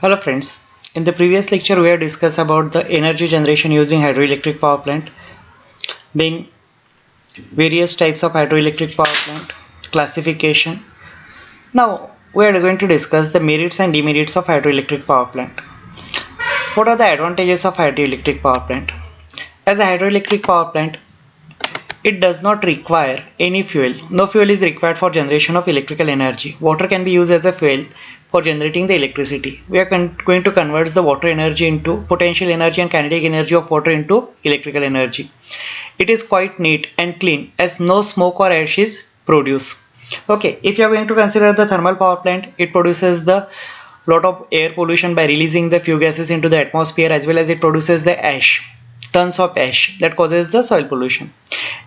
Hello friends, in the previous lecture we have discussed about the energy generation using hydroelectric power plant, being various types of hydroelectric power plant, classification. Now we are going to discuss the merits and demerits of hydroelectric power plant. What are the advantages of hydroelectric power plant? As a hydroelectric power plant, it does not require any fuel. No fuel is required for generation of electrical energy. Water can be used as a fuel for generating the electricity. We are going to convert the water energy into potential energy and kinetic energy of water into electrical energy. It is quite neat and clean as no smoke or ash is produced. Okay, if you are going to consider the thermal power plant, it produces the lot of air pollution by releasing the few gases into the atmosphere, as well as it produces the ash, tons of ash that causes the soil pollution.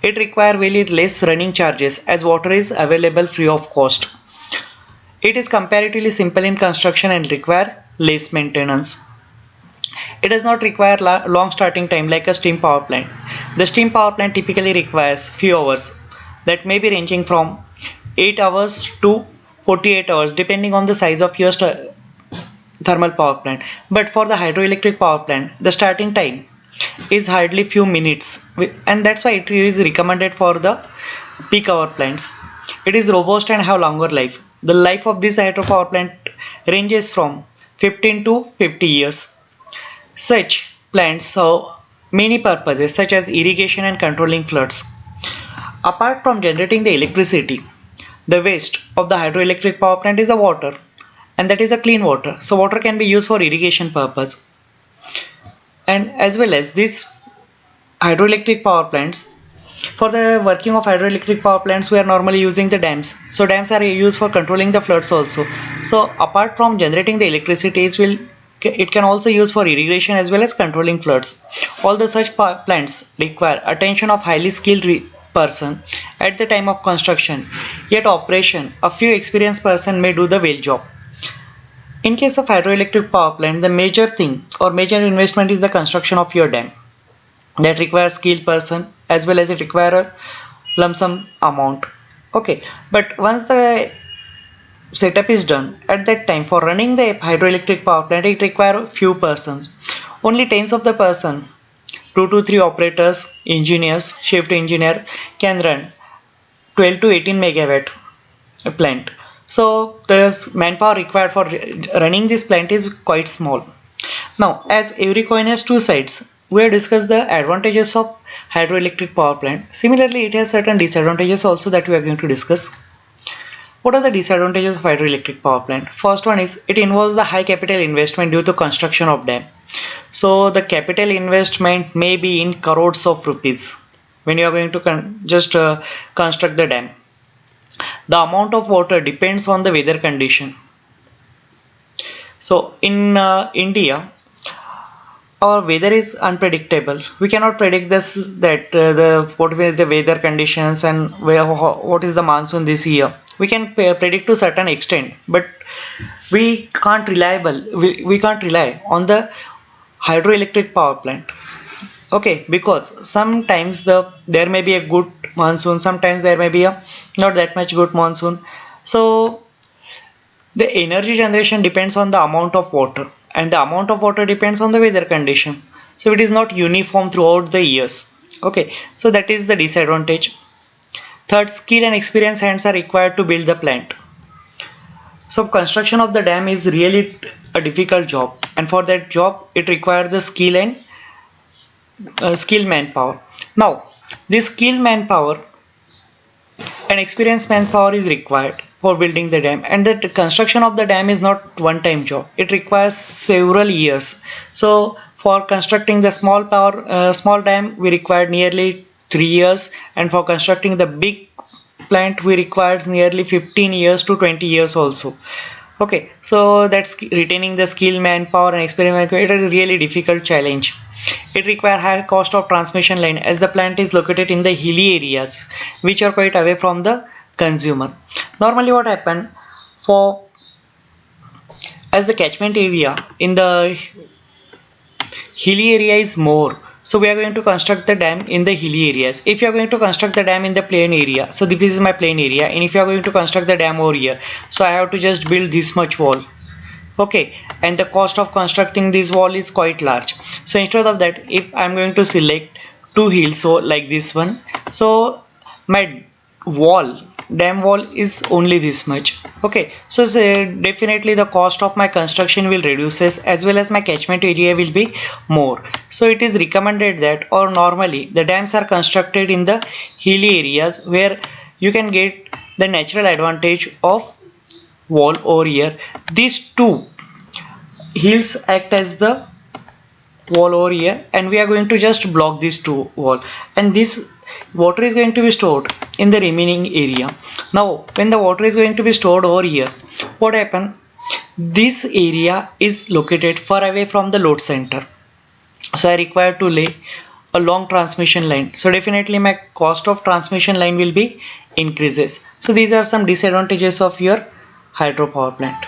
It requires really less running charges as water is available free of cost. It is comparatively simple in construction and require less maintenance. It does not require long starting time like a steam power plant. The steam power plant typically requires few hours, that may be ranging from 8 hours to 48 hours depending on the size of your thermal power plant. But for the hydroelectric power plant, the starting time is hardly few minutes, and that's why it is recommended for the peak hour plants. It is robust and have longer life. The life of this hydropower plant ranges from 15 to 50 years. Such plants serve many purposes such as irrigation and controlling floods. Apart from generating the electricity, the waste of the hydroelectric power plant is the water, and that is a clean water. So water can be used for irrigation purpose. And as well as these hydroelectric power plants, for the working of hydroelectric power plants we are normally using the dams. So dams are used for controlling the floods also. So apart from generating the electricity, it can also use for irrigation as well as controlling floods. All the such plants require attention of highly skilled person at the time of construction, yet operation a few experienced person may do the well job. In case of hydroelectric power plant, the major thing or major investment is the construction of your dam. That requires skilled person as well as it require a lump sum amount. Okay, but once the setup is done, at that time for running the hydroelectric power plant it require few persons, only tens of the person, 2 to 3 operators, engineers, shift engineer can run 12 to 18 megawatt plant. So the manpower required for running this plant is quite small. Now, as every coin has two sides, we have discussed the advantages of hydroelectric power plant. Similarly, it has certain disadvantages also that we are going to discuss. What are the disadvantages of hydroelectric power plant? First one is it involves the high capital investment due to construction of dam. So the capital investment may be in crores of rupees when you are going to just construct the dam. The amount of water depends on the weather condition. So in India, our weather is unpredictable. We cannot predict this that the what will the weather conditions and what is the monsoon this year. We can predict to certain extent, but we can't rely on the hydroelectric power plant. Okay, because sometimes there may be a good monsoon, sometimes there may be a not that much good monsoon. So the energy generation depends on the amount of water, and the amount of water depends on the weather condition. So it is not uniform throughout the years. Okay, so that is the disadvantage. Third, skill and experienced hands are required to build the plant. So construction of the dam is really a difficult job, and for that job it requires the skill and skilled manpower. Now, this skilled manpower and experienced manpower is required for building the dam, and the construction of the dam is not one time job. It requires several years. So for constructing the small dam we required nearly 3 years, and for constructing the big plant we requires nearly 15 years to 20 years also. Okay, so that's retaining the skilled manpower and experiment. It is a really difficult challenge. It requires high cost of transmission line as the plant is located in the hilly areas, which are quite away from the consumer. Normally, what happen for as the catchment area in the hilly area is more, so we are going to construct the dam in the hilly areas. If you are going to construct the dam in the plain area, so this is my plain area, and if you are going to construct the dam over here, so I have to just build this much wall. Okay, and the cost of constructing this wall is quite large. So instead of that, if I'm going to select two hills, so like this one, so my wall dam wall is only this much. Okay, so definitely the cost of my construction will reduces, as well as my catchment area will be more. So it is recommended that, or normally the dams are constructed in the hilly areas where you can get the natural advantage of wall over here. These two hills act as the wall over here, and we are going to just block these two wall, and this water is going to be stored in the remaining area. Now when the water is going to be stored over here, what happen, this area is located far away from the load center, so I require to lay a long transmission line, so definitely my cost of transmission line will be increases. So these are some disadvantages of your hydropower plant.